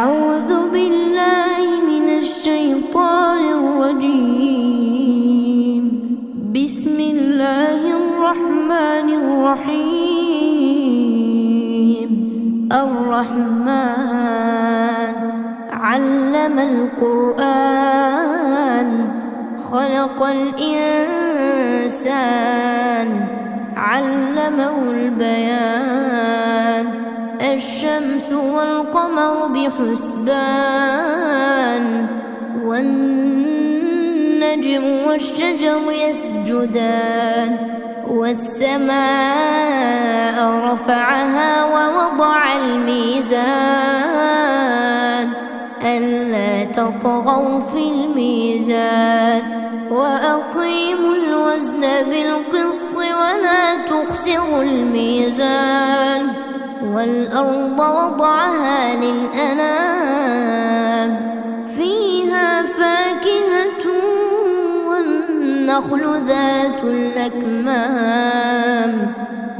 أعوذ بالله من الشيطان الرجيم. بسم الله الرحمن الرحيم. الرحمن علم القرآن خلق الإنسان علمه البيان. الشمس والقمر بحسبان والنجم والشجر يسجدان. والسماء رفعها ووضع الميزان ألا تطغوا في الميزان وأقيموا الوزن بالقسط ولا تخسروا الميزان. والأرض وضعها للأنام فيها فاكهة والنخل ذات الأكمام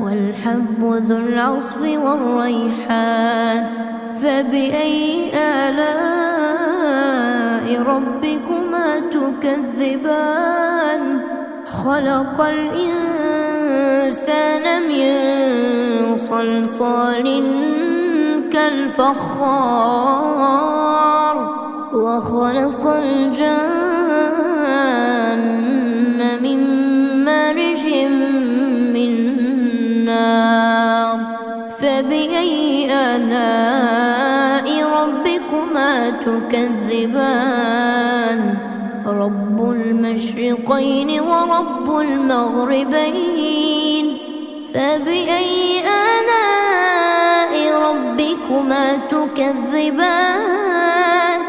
والحب ذو العصف والريحان. فبأي آلاء ربكما تكذبان؟ خلق الإنسان من صلصال كالفخار وخلق الجن من مارج من نار. فبأي آلاء ربكما تكذبان؟ رب المشرقين ورب المغربين. فبأي آلاء ربكما تكذبان؟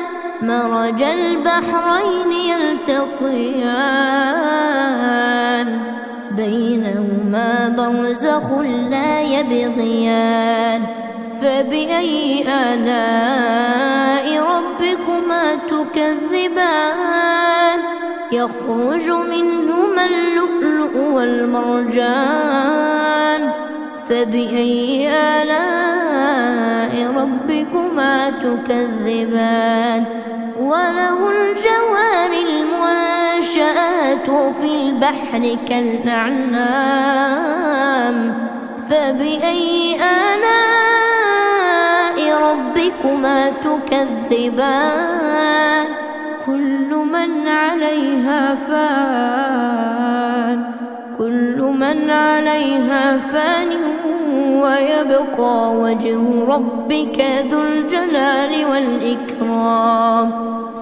مرج البحرين يلتقيان بينهما برزخ لا يبغيان. فبأي آلاء ربكما تكذبان؟ يخرج منهما اللؤلؤ والمرجان. فبأي آلاء ربكما تكذبان؟ وله الجوار المنشآت في البحر كالأعلام. فبأي آلاء ربكما تكذبان؟ كل من عليها فان ويبقى وجه ربك ذو الجلال والإكرام.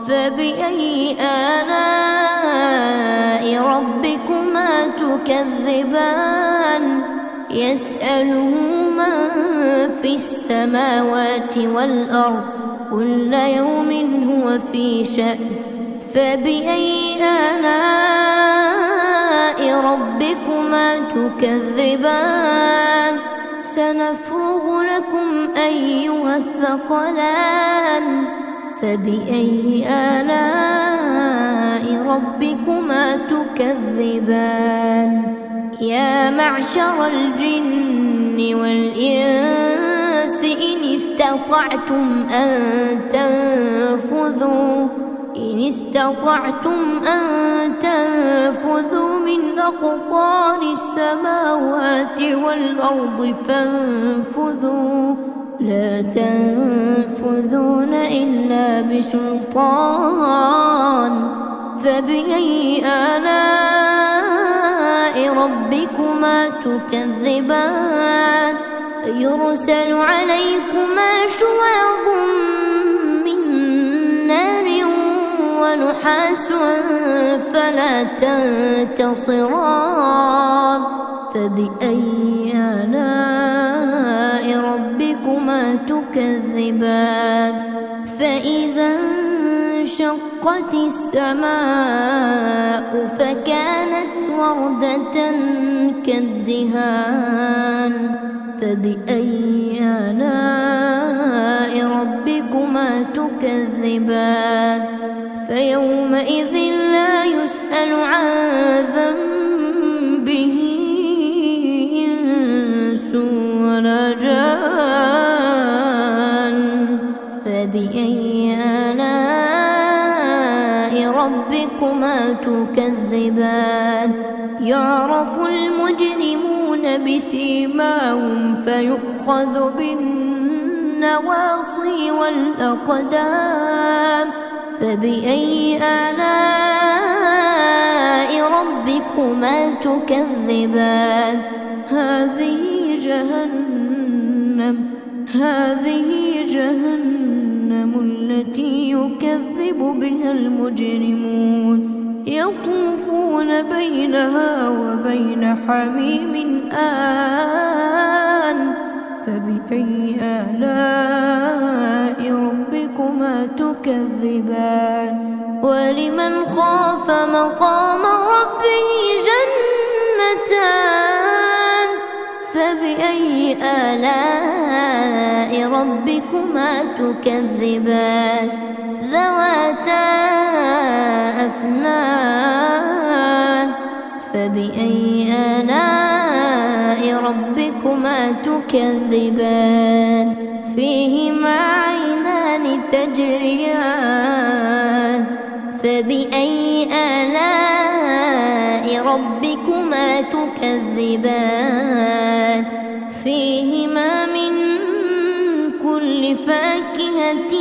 فبأي آلاء ربكما تكذبان؟ يسأله من في السماوات والأرض كل يوم هو في شأن. فبأي آلاء ربكما تكذبان؟ سنفرغ لكم أيها الثقلان. فبأي آلاء ربكما تكذبان؟ يا معشر الجن والإنس إن استطعتم أن تنفذوا من أقطار السماوات والأرض فانفذوا لا تنفذون إلا بسلطان. فبأي آلاء ربكما تكذبان؟ يرسل عليكما شواظ من نار ونحاس فلا تنتصران. فبأي آلاء ربكما تكذبان؟ فإذا انشقت السماء فكانت وردة كالدهان. فبأي آلاء ربكما تكذبان؟ فيومئذ لا يسأل عن ذنبه إنس ولا جان. فبأي آلاء ربكما تكذبان يعرف المجرمون بسيماهم فيؤخذ بالنواصي والأقدام فبأي آلاء ربكما تكذبان هذه جهنم التي يكذب بها المجرمون يطوفون بينها وبين حميم آن فبأي آلاء ربكما تكذبان ولمن خاف مقام ربه جنتان فبأي آلاء ربكما تكذبان ذواتا أفنان فبأي آلاء ربكما تكذبان فيهما عينان تجريان فبأي آلاء ربكما تكذبان فيهما من كل فاكهة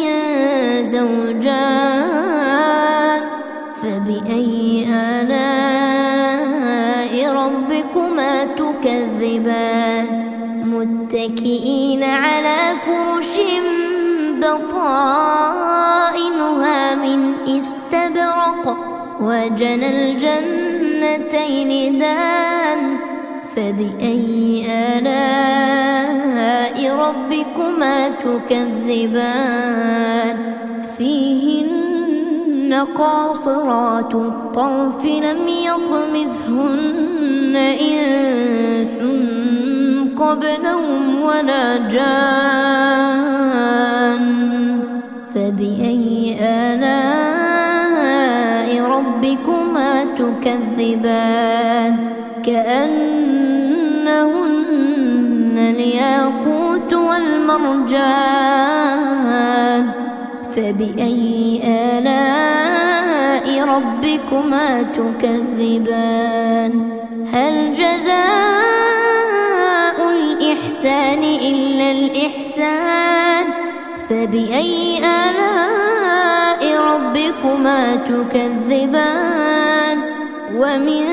زوجان فبأي آلاء ربكما تكذبان متكئين على فرش بطائنها من استبرق وجنى الجنتين دان فبأي آلاء ربكما تكذبان فيهن قاصرات الطرف لم يطمثهن إنس قبلهم ولا جان فبأي آلاء ربكما تكذبان كأنهن الياقوت والمرجان فبأي آلاء ربكما تكذبان هل جزاء الإحسان إلا الإحسان فبأي آلاء ربكما تكذبان ومن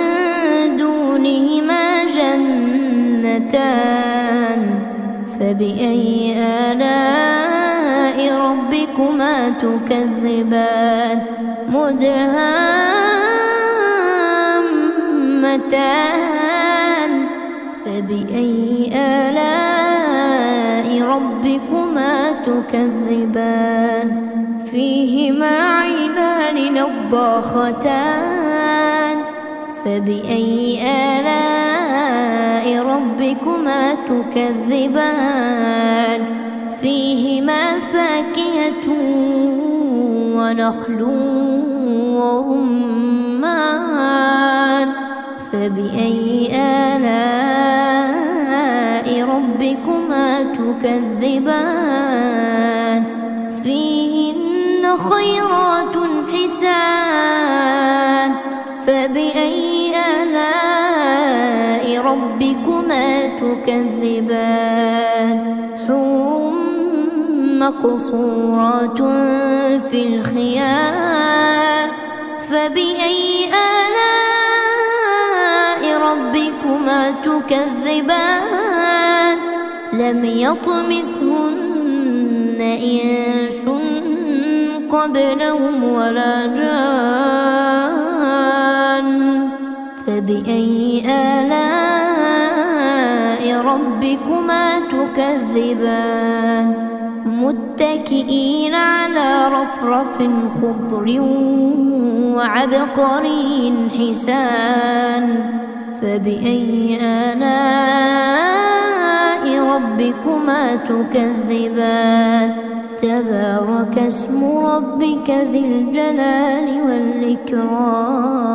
دونهما جنتان فبأي آلاء ربكما تكذبان مدهامتان فبأي آلاء ربكما تكذبان فيهما عينان نضاختان فبأي آلاء ربكما تكذبان فيهما فاكهة ونخل ورمان فبأي آلاء ربكما تكذبان فيهن خيرات حسان فبأي آلاء ربكما تكذبان حور مقصورات في الخيام فبأي آلاء ربكما تكذبان لم يطمثهن إنس قبلهم ولا جان فبأي آلاء ربكما تكذبان متكئين على رفرف خضر وعبقري حسان فبأي آلاء ربكما تكذبان تبارك اسم ربك ذي الجلال والإكرام